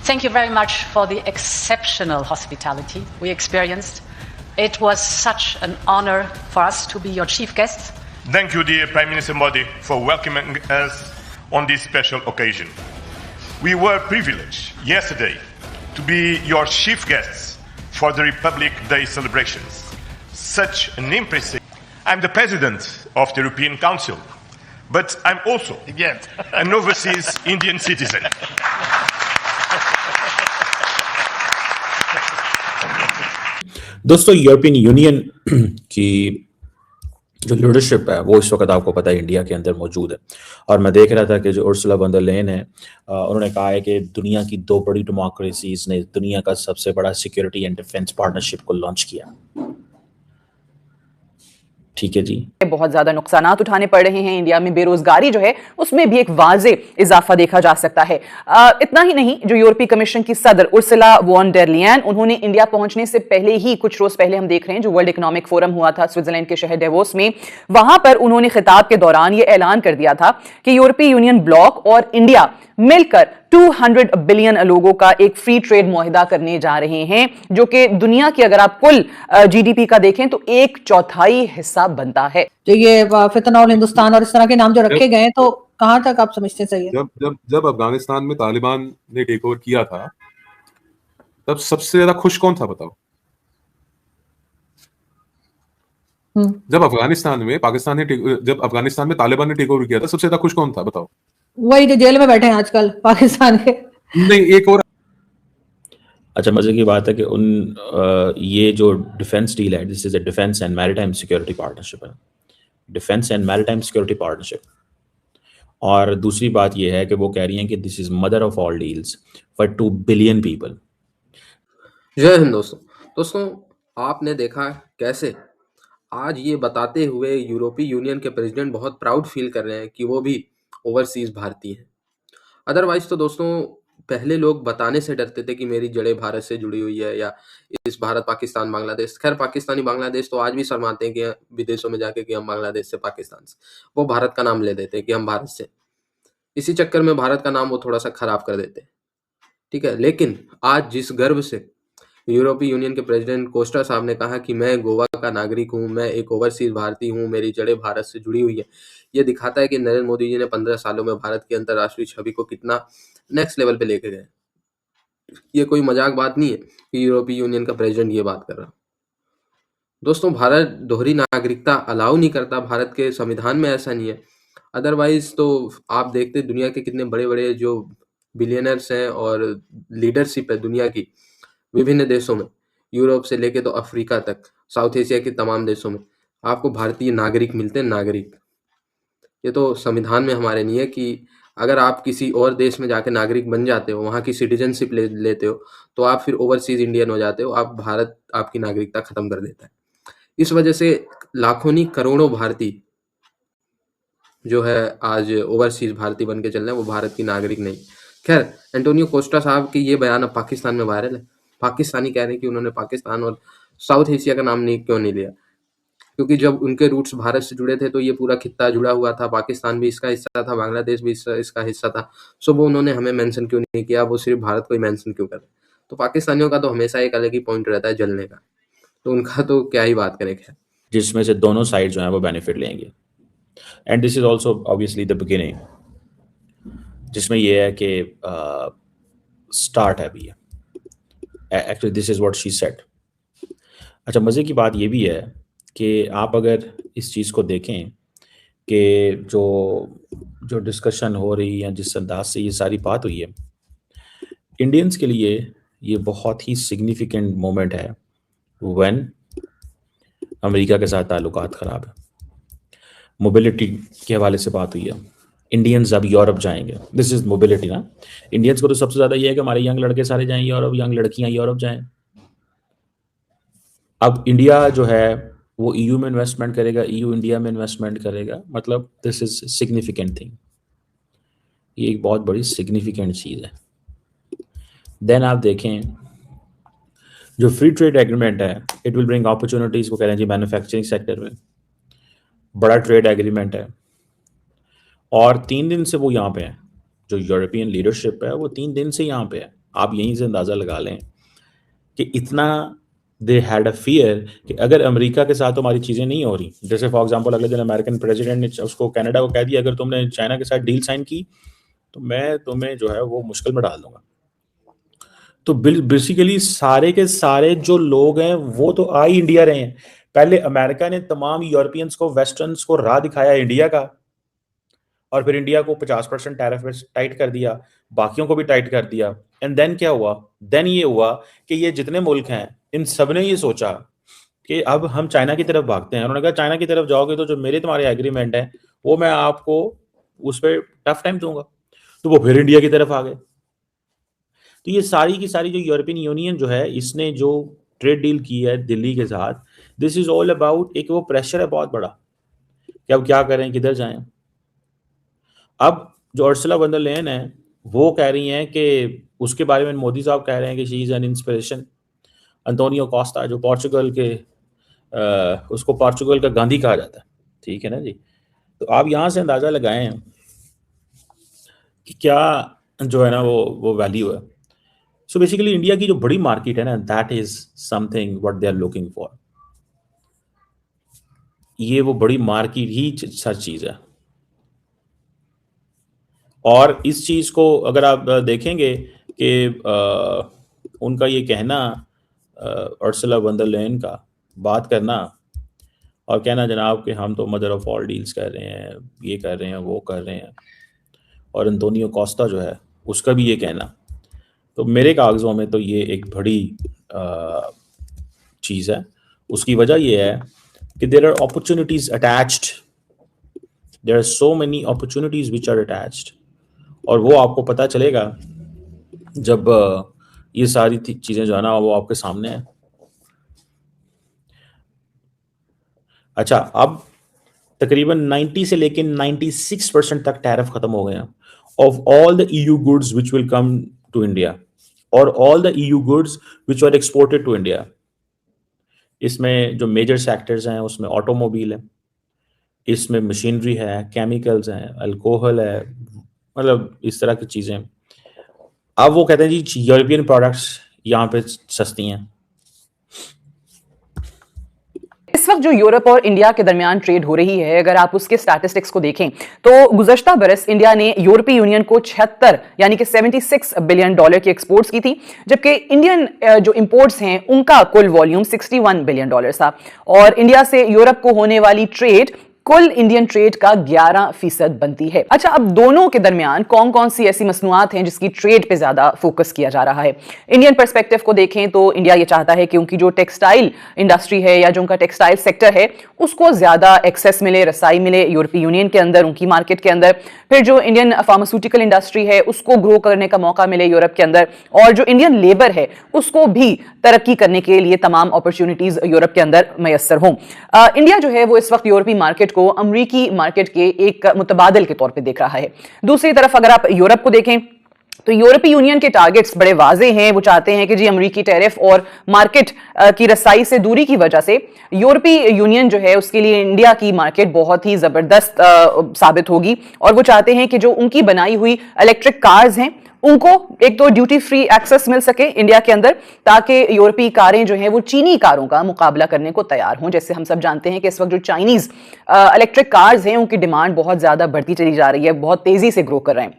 Thank you very much for the exceptional hospitality we experienced. It was such an honor for us to be your chief guests. Thank you, dear Prime Minister Modi, for welcoming us on this special occasion. We were privileged yesterday to be your chief guests for the Republic Day celebrations. Such an impressive. I'm the president of the European Council, but I'm also an overseas Indian citizen. दोस्तों, European union की जो leadership है वो इस वक्त आपको पता है इंडिया के अंदर मौजूद है। और मैं देख रहा था कि जो उर्सुला वॉन डर लेयन है, उन्होंने कहा है कि दुनिया की 2 बड़ी डेमोक्रेसीज ने दुनिया का सबसे बड़ा सिक्योरिटी एंड डिफेंस पार्टनरशिप को लॉन्च किया। ठीक है जी। बहुत ज्यादा नुकसानात उठाने पड़ रहे हैं। इंडिया में बेरोजगारी जो है उसमें भी एक वाज़े इजाफा देखा जा सकता है। इतना ही नहीं, जो यूरोपीय कमीशन की सदर उर्सुला वॉन डर लेयन, उन्होंने इंडिया पहुंचने से पहले ही कुछ रोज पहले हम देख रहे हैं जो वर्ल्ड इकोनॉमिक फोरम हुआ था स्विट्जरलैंड के शहर डेवोस में, वहां पर उन्होंने खिताब के दौरान यह ऐलान कर दिया था कि यूरोपीय यूनियन ब्लॉक और इंडिया मिलकर 200 बिलियन लोगों का एक फ्री ट्रेड मुआहिदा करने जा रहे हैं, जो कि दुनिया की अगर आप कुल जीडीपी का देखें तो 1/4 हिस्सा बनता है। तो ये फितनौल हिंदुस्तान और इस तरह के नाम जो रखे गए तो कहां तक आप समझते हैं सही है? जब अफगानिस्तान में तालिबान ने टेक ओवर किया था तब सबसे ज्यादा खुश कौन था बताओ? जब अफगानिस्तान में तालिबान ने टेक ओवर किया था सबसे ज्यादा खुश कौन था बताओ? वही जो जेल में बैठे हैं आजकल पाकिस्तान के। नहीं, एक और अच्छा, मजे की बात है कि ये जो डिफेंस डील है, this is a defence and maritime security partnership है, defence and maritime security partnership. और दूसरी बात ये है कि वो कह रही हैं कि this is mother of all deals for 2 billion people. जय हिंद दोस्तों, आपने देखा कैसे आज ये बताते हुए यूरोपीय यूनियन के प्रेसिडेंट बहुत प्राउड फील कर रहे हैं कि वो भी ओवरसीज भारतीय हैं। अदरवाइज तो दोस्तों पहले लोग बताने से डरते थे कि मेरी जड़ें भारत से जुड़ी हुई है, या इस भारत पाकिस्तान बांग्लादेश, खैर पाकिस्तानी बांग्लादेश तो आज भी शर्माते हैं कि विदेशों में जाके कि हम बांग्लादेश से पाकिस्तान से, वो भारत का नाम ले देते हैं कि हम भारत से। इसी चक्कर में भारत का नाम वो थोड़ा सा खराब कर देते हैं, ठीक है। लेकिन आज जिस गर्व से यूरोपीय यूनियन के प्रेसिडेंट कोस्टा साहब ने कहा कि मैं गोवा का नागरिक हूँ, मैं एक ओवरसीज भारतीय हूँ, मेरी जड़ें भारत से जुड़ी हुई है, ये दिखाता है कि नरेंद्र मोदी जी ने 15 सालों में भारत की अंतर्राष्ट्रीय छवि को कितना नेक्स्ट लेवल पे लेके गए। ये कोई मजाक बात नहीं है कि यूरोपीय यूनियन का प्रेसिडेंट ये बात कर रहा। दोस्तों, भारत दोहरी नागरिकता अलाउ नहीं करता, भारत के संविधान में ऐसा नहीं है। अदरवाइज तो आप देखते दुनिया के कितने बड़े बड़े जो बिलियनर्स हैं और लीडरशिप है दुनिया की विभिन्न देशों में, यूरोप से लेके तो अफ्रीका तक, साउथ एशिया के तमाम देशों में आपको भारतीय नागरिक मिलते हैं, नागरिक। ये तो संविधान में हमारे नहीं है कि अगर आप किसी और देश में जाके नागरिक बन जाते हो, वहाँ की सिटीजनशिप लेते हो, तो आप फिर ओवरसीज इंडियन हो जाते हो, आप भारत आपकी नागरिकता खत्म कर देता है। इस वजह से लाखों नहीं करोड़ों भारतीय जो है आज ओवरसीज भारतीय बन के चल रहे हैं, वो भारत की नागरिक नहीं। खैर, एंटोनियो कोस्टा साहब की ये बयान अब पाकिस्तान में वायरल है। पाकिस्तानी कह रहे हैं कि उन्होंने पाकिस्तान और साउथ एशिया का नाम क्यों नहीं लिया, क्योंकि जब उनके रूट्स भारत से जुड़े थे तो ये पूरा खित्ता जुड़ा हुआ था, पाकिस्तान भी इसका हिस्सा था, बांग्लादेश भी इसका हिस्सा था। सो वो उन्होंने हमें मेंशन क्यों नहीं किया, वो सिर्फ भारत को ही मेंशन क्यों कर रहे? तो पाकिस्तानियों का तो हमेशा एक अलग ही पॉइंट रहता है जलने का, तो उनका तो क्या ही बात करें। खैर, जिसमें से दोनों साइड जो है वो बेनिफिट लेंगे। And this is also obviously the beginning, जिसमें ये है कि स्टार्ट है अभी। Actually this is what she said. अच्छा, मज़े की बात ये भी है कि आप अगर इस चीज़ को देखें कि जो डिस्कशन हो रही है, जिस अंदाज से ये सारी बात हुई है, इंडियंस के लिए ये बहुत ही सिग्निफिकेंट मोमेंट है व्हेन अमेरिका के साथ ताल्लुकात ख़राब है। मोबिलिटी के हवाले से बात हुई है, इंडियंस अब यूरोप जाएंगे, दिस इज मोबिलिटी ना। इंडियंस को तो सबसे ज़्यादा ये है कि हमारे यंग लड़के सारे जाएं यूरोप, यंग लड़कियां यूरोप जाएं। अब इंडिया जो है वो ईयू में इन्वेस्टमेंट करेगा, ईयू इंडिया में इन्वेस्टमेंट करेगा, मतलब दिस इज सिग्निफिकेंट थिंग, ये एक बहुत बड़ी सिग्निफिकेंट चीज़ है। देन आप देखें जो फ्री ट्रेड एग्रीमेंट है, इट विल ब्रिंग अपॉर्चुनिटीज़, वो कह रहे हैं जी मैन्युफैक्चरिंग सेक्टर में बड़ा ट्रेड एग्रीमेंट है। और 3 दिन से वो यहाँ पे है, जो यूरोपियन लीडरशिप है वो 3 दिन से यहाँ पे है। आप यहीं से अंदाज़ा लगा लें कि इतना दे हैड अ फियर कि अगर अमेरिका के साथ हमारी चीज़ें नहीं हो रही, जैसे फॉर एग्जांपल अगले दिन अमेरिकन प्रेसिडेंट ने उसको कनाडा को कह दिया अगर तुमने चाइना के साथ डील साइन की तो मैं तुम्हें जो है वो मुश्किल में डाल दूंगा। तो बेसिकली सारे के सारे जो लोग हैं वो तो आ ही इंडिया रहे हैं। पहले अमेरिका ने तमाम यूरोपियंस को वेस्टर्न्स को राह दिखाया इंडिया का, और फिर इंडिया को 50% टैरिफ टाइट कर दिया, बाकियों को भी टाइट कर दिया। एंड देन क्या हुआ? देन ये हुआ कि ये जितने मुल्क हैं इन सब ने ये सोचा कि अब हम चाइना की तरफ भागते हैं। उन्होंने कहा चाइना की तरफ जाओगे तो जो मेरे तुम्हारे एग्रीमेंट है वो मैं आपको उस पर टफ टाइम दूंगा, तो वो फिर इंडिया की तरफ आ गए। तो ये सारी की सारी जो यूरोपियन यूनियन जो है इसने जो ट्रेड डील की है दिल्ली के साथ, दिस इज ऑल अबाउट एक वो प्रेशर है बहुत बड़ा कि अब क्या करें, किधर जाएं। अब जो अर्सुला वॉन डर लेयन है वो कह रही हैं कि उसके बारे में मोदी साहब कह रहे हैं कि she is an inspiration. Antonio Costa जो पोर्चुगल के उसको पोर्चुगल का गांधी कहा जाता है, ठीक है ना जी। तो आप यहाँ से अंदाज़ा लगाएं कि क्या जो है ना वो वैल्यू है। सो बेसिकली इंडिया की जो बड़ी मार्केट है ना, that is something what they are looking for. ये वो बड़ी मार्केट ही सच चीज़ है। और इस चीज़ को अगर आप देखेंगे कि उनका ये कहना अर्सुला वॉन डर लेयन का बात करना और कहना जनाब कि हम तो मदर ऑफ ऑल डील्स कर रहे हैं, ये कर रहे हैं, वो कर रहे हैं, और अंतोनियो कोस्टा जो है उसका भी ये कहना, तो मेरे कागज़ों में तो ये एक बड़ी चीज़ है। उसकी वजह ये है कि there are opportunities attached, there are so many opportunities which are attached, और वो आपको पता चलेगा जब ये सारी चीज़ें जो है ना वो आपके सामने है। अच्छा, अब तकरीबन 90 से लेकर 96% तक टैरिफ खत्म हो गए हैं of all the EU goods which will come to India और all the EU goods which are exported to India. इसमें जो मेजर सेक्टर्स हैं उसमें ऑटोमोबाइल है, इसमें मशीनरी है, केमिकल्स हैं, अल्कोहल है, मतलब इस तरह की चीज़ें। अब वो कहते हैं जी यूरोपियन प्रोडक्ट्स यहाँ पे सस्ती हैं। इस वक्त जो यूरोप और इंडिया के दरमियान ट्रेड हो रही है, अगर आप उसके स्टैटिस्टिक्स को देखें तो गुज़श्ता बरस इंडिया ने यूरोपीय यूनियन को 76 यानी कि $76 बिलियन की एक्सपोर्ट्स की थी, जबकि इंडियन जो इंपोर्ट्स हैं उनका कुल वॉल्यूम $61 बिलियन था। और इंडिया से यूरोप को होने वाली ट्रेड कुल इंडियन ट्रेड का 11% बनती है। अच्छा, अब दोनों के दरमियान कौन कौन सी ऐसी मसनूआत हैं जिसकी ट्रेड पे ज्यादा फोकस किया जा रहा है। इंडियन पर्सपेक्टिव को देखें तो इंडिया ये चाहता है कि उनकी जो टेक्सटाइल इंडस्ट्री है या जो उनका टेक्सटाइल सेक्टर है उसको ज्यादा एक्सेस मिले, रसाई मिले यूरोपीय यूनियन के अंदर, उनकी मार्केट के अंदर। फिर जो इंडियन फार्मास्यूटिकल इंडस्ट्री है उसको ग्रो करने का मौका मिले यूरोप के अंदर, और जो इंडियन लेबर है उसको भी तरक्की करने के लिए तमाम अपॉर्चुनिटीज यूरोप के अंदर मैसर हों। इंडिया जो है वो इस वक्त यूरोपीय मार्केट को अमेरिकी मार्केट के एक मुतबादिल के तौर पे देख रहा है। दूसरी तरफ अगर आप यूरोप को देखें तो यूरोपीय यूनियन के टारगेट्स बड़े वाजे हैं। वो चाहते हैं कि जी अमेरिकी टैरिफ और मार्केट की रसाई से दूरी की वजह से यूरोपीय यूनियन जो है उसके लिए इंडिया की मार्केट बहुत ही जबरदस्त साबित होगी, और वो चाहते हैं कि जो उनकी बनाई हुई इलेक्ट्रिक कार्स हैं उनको एक तो ड्यूटी फ्री एक्सेस मिल सके इंडिया के अंदर, ताकि यूरोपीय कारें जो हैं वो चीनी कारों का मुकाबला करने को तैयार हों। जैसे हम सब जानते हैं कि इस वक्त जो चाइनीज इलेक्ट्रिक कार्स हैं उनकी डिमांड बहुत ज्यादा बढ़ती चली जा रही है, बहुत तेजी से ग्रो कर रहे हैं।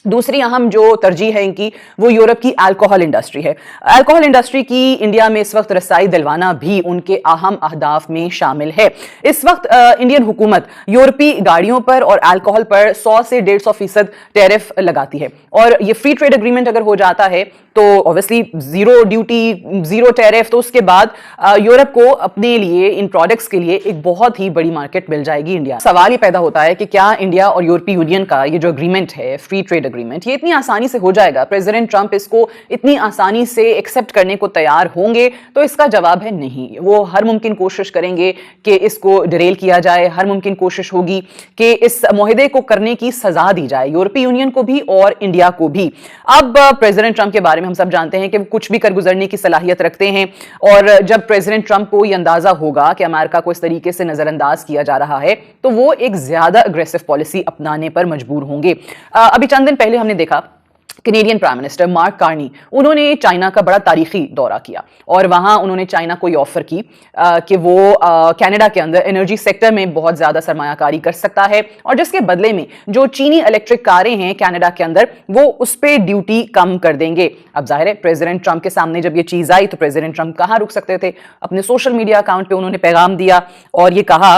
दूसरी अहम जो तरजीह है इनकी वो यूरोप की अल्कोहल इंडस्ट्री है। अल्कोहल इंडस्ट्री की इंडिया में इस वक्त रसाई दिलवाना भी उनके अहम अहदाफ में शामिल है। इस वक्त इंडियन हुकूमत यूरोपीय गाड़ियों पर और अल्कोहल पर 100 से 150% टैरिफ लगाती है, और ये फ्री ट्रेड एग्रीमेंट अगर हो जाता है तो obviously zero duty, zero tariff, तो उसके बाद यूरोप को अपने लिए इन प्रोडक्ट्स के लिए एक बहुत ही बड़ी मार्केट मिल जाएगी इंडिया। सवाल ये पैदा होता है कि क्या इंडिया और यूरोपीय यूनियन का ये जो एग्रीमेंट है, फ्री ट्रेड एग्रीमेंट, ये इतनी आसानी से हो जाएगा? प्रेसिडेंट ट्रंप इसको इतनी आसानी से एक्सेप्ट करने को तैयार होंगे? तो इसका जवाब है नहीं। वो हर मुमकिन कोशिश करेंगे कि इसको डिरेल किया जाए, हर मुमकिन कोशिश होगी कि इस मुआहदे को करने की सजा दी जाए यूरोपीय यूनियन को भी और इंडिया को भी। अब प्रेसिडेंट ट्रंप के बारे में हम सब जानते हैं कि वो कुछ भी कर गुजरने की सलाहियत रखते हैं, और जब प्रेसिडेंट ट्रंप को यह अंदाजा होगा कि अमेरिका को इस तरीके से नजरअंदाज किया जा रहा है तो वो एक ज्यादा अग्रेसिव पॉलिसी अपनाने पर मजबूर होंगे। अभी चंद दिन पहले हमने देखा Canadian prime minister mark Carney, उन्होंने चाइना का बड़ा तारीखी दौरा किया और वहां उन्होंने चाइना को ये ऑफर की कि वो कनाडा के अंदर एनर्जी सेक्टर में बहुत ज्यादा सरमायाकारी कर सकता है और जिसके बदले में जो चीनी इलेक्ट्रिक कारें हैं कनाडा के अंदर वो उस पर ड्यूटी कम कर देंगे। अब जाहिर है प्रेसिडेंट ट्रंप के सामने जब ये चीज आई तो प्रेसिडेंट ट्रंप कहां रुक सकते थे, अपने सोशल मीडिया अकाउंट पे उन्होंने पैगाम दिया और ये कहा